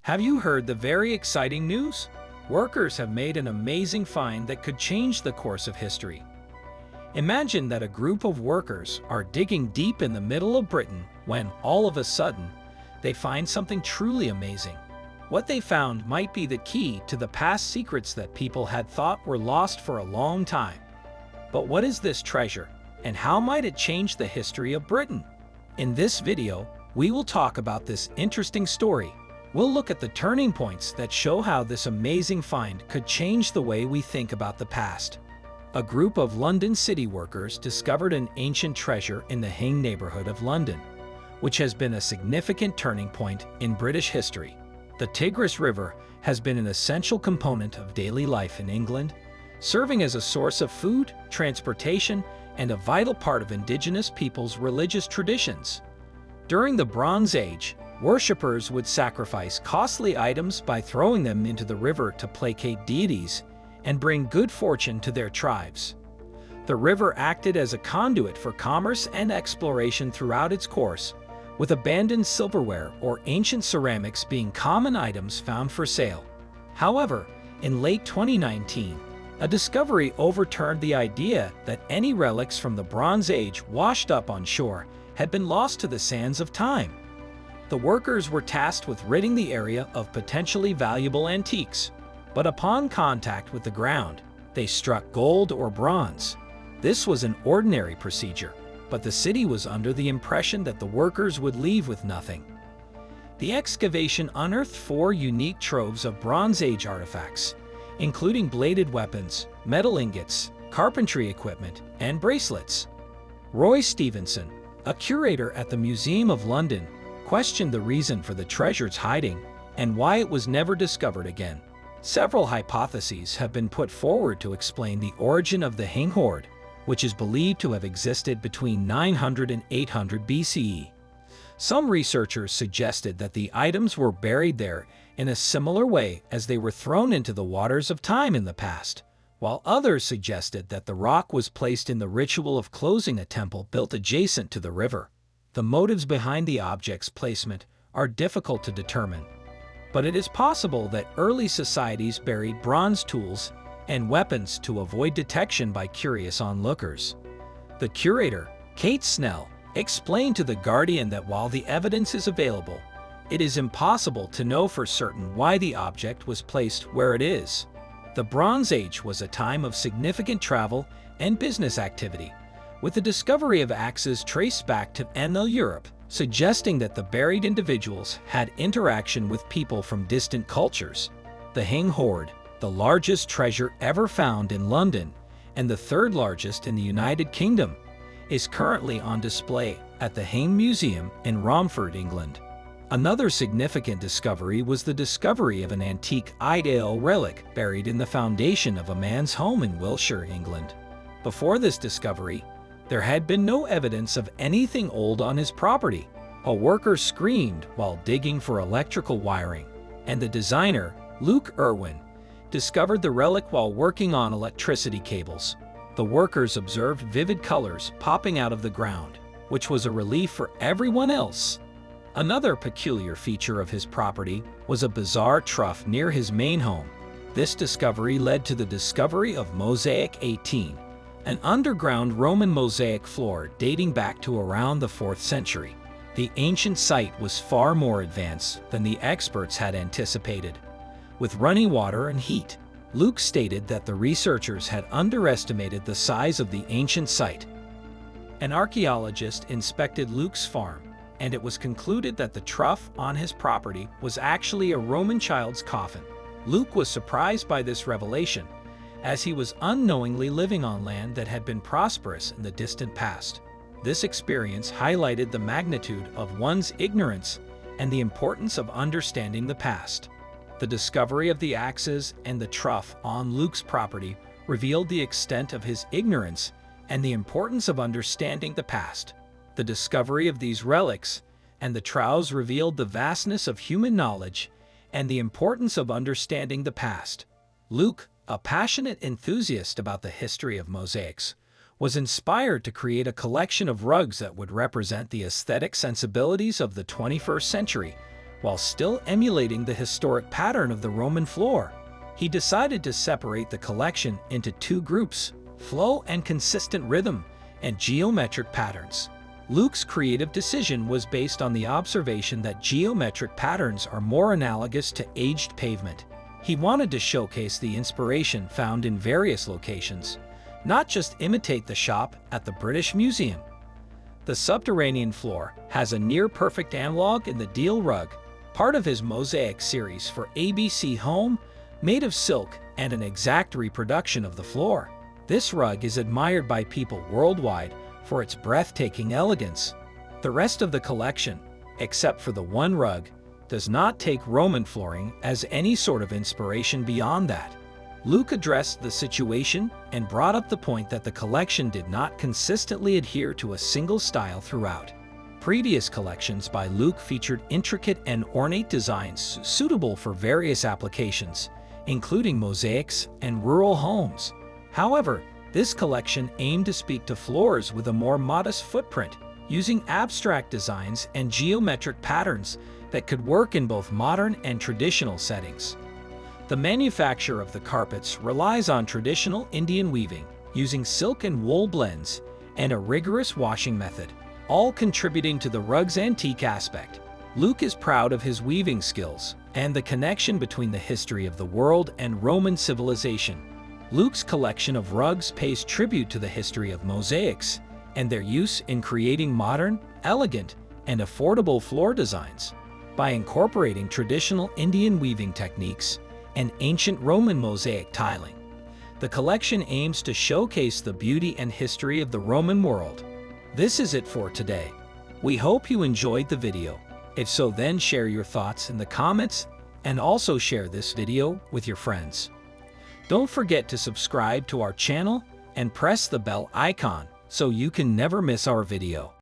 Have you heard the very exciting news? Workers have made an amazing find that could change the course of history. Imagine that a group of workers are digging deep in the middle of Britain when, all of a sudden, they find something truly amazing. What they found might be the key to the past secrets that people had thought were lost for a long time. But what is this treasure, and how might it change the history of Britain? In this video, we will talk about this interesting story. We'll look at the turning points that show how this amazing find could change the way we think about the past. A group of London city workers discovered an ancient treasure in the Hing neighborhood of London, which has been a significant turning point in British history. The Tigris River has been an essential component of daily life in England, serving as a source of food, transportation, and a vital part of indigenous peoples' religious traditions. During the Bronze Age, worshippers would sacrifice costly items by throwing them into the river to placate deities and bring good fortune to their tribes. The river acted as a conduit for commerce and exploration throughout its course, with abandoned silverware or ancient ceramics being common items found for sale. However, in late 2019, a discovery overturned the idea that any relics from the Bronze Age washed up on shore had been lost to the sands of time. The workers were tasked with ridding the area of potentially valuable antiques, but upon contact with the ground, they struck gold or bronze. This was an ordinary procedure, but the city was under the impression that the workers would leave with nothing. The excavation unearthed 4 unique troves of Bronze Age artifacts, including bladed weapons, metal ingots, carpentry equipment, and bracelets. Roy Stevenson, a curator at the Museum of London, questioned the reason for the treasure's hiding and why it was never discovered again. Several hypotheses have been put forward to explain the origin of the Hing hoard, which is believed to have existed between 900 and 800 BCE. Some researchers suggested that the items were buried there in a similar way as they were thrown into the waters of time in the past, while others suggested that the rock was placed in the ritual of closing a temple built adjacent to the river. The motives behind the object's placement are difficult to determine, but it is possible that early societies buried bronze tools and weapons to avoid detection by curious onlookers. The curator, Kate Snell, explained to The Guardian that while the evidence is available, it is impossible to know for certain why the object was placed where it is. The Bronze Age was a time of significant travel and business activity, with the discovery of axes traced back to Enel Europe, suggesting that the buried individuals had interaction with people from distant cultures. The Hing hoard, the largest treasure ever found in London and the third largest in the United Kingdom, is currently on display at the Hing Museum in Romford, England. Another significant discovery was the discovery of an antique ideal relic buried in the foundation of a man's home in Wiltshire, England. Before this discovery, there had been no evidence of anything old on his property. A worker screamed while digging for electrical wiring, and the designer, Luke Irwin, discovered the relic while working on electricity cables. The workers observed vivid colors popping out of the ground, which was a relief for everyone else. Another peculiar feature of his property was a bizarre trough near his main home. This discovery led to the discovery of Mosaic 18, an underground Roman mosaic floor dating back to around the 4th century. The ancient site was far more advanced than the experts had anticipated. With running water and heat, Luke stated that the researchers had underestimated the size of the ancient site. An archaeologist inspected Luke's farm, and it was concluded that the trough on his property was actually a Roman child's coffin. Luke was surprised by this revelation, as he was unknowingly living on land that had been prosperous in the distant past. This experience highlighted the magnitude of one's ignorance and the importance of understanding the past. The discovery of the axes and the trough on Luke's property revealed the extent of his ignorance and the importance of understanding the past. The discovery of these relics and the troughs revealed the vastness of human knowledge and the importance of understanding the past. Luke, a passionate enthusiast about the history of mosaics, was inspired to create a collection of rugs that would represent the aesthetic sensibilities of the 21st century, while still emulating the historic pattern of the Roman floor. He decided to separate the collection into two groups: flow and consistent rhythm, and geometric patterns. Luke's creative decision was based on the observation that geometric patterns are more analogous to aged pavement. He wanted to showcase the inspiration found in various locations, not just imitate the shop at the British Museum. The subterranean floor has a near-perfect analog in the deal rug, part of his mosaic series for ABC Home, made of silk and an exact reproduction of the floor. This rug is admired by people worldwide for its breathtaking elegance. The rest of the collection, except for the one rug, does not take Roman flooring as any sort of inspiration beyond that. Luke addressed the situation and brought up the point that the collection did not consistently adhere to a single style throughout. Previous collections by Luke featured intricate and ornate designs suitable for various applications, including mosaics and rural homes. However, this collection aimed to speak to floors with a more modest footprint, using abstract designs and geometric patterns that could work in both modern and traditional settings. The manufacture of the carpets relies on traditional Indian weaving, using silk and wool blends, and a rigorous washing method, all contributing to the rug's antique aspect. Luke is proud of his weaving skills and the connection between the history of the world and Roman civilization. Luke's collection of rugs pays tribute to the history of mosaics and their use in creating modern, elegant, and affordable floor designs. By incorporating traditional Indian weaving techniques and ancient Roman mosaic tiling, the collection aims to showcase the beauty and history of the Roman world. This is it for today. We hope you enjoyed the video. If so, then share your thoughts in the comments and also share this video with your friends. Don't forget to subscribe to our channel and press the bell icon so you can never miss our video.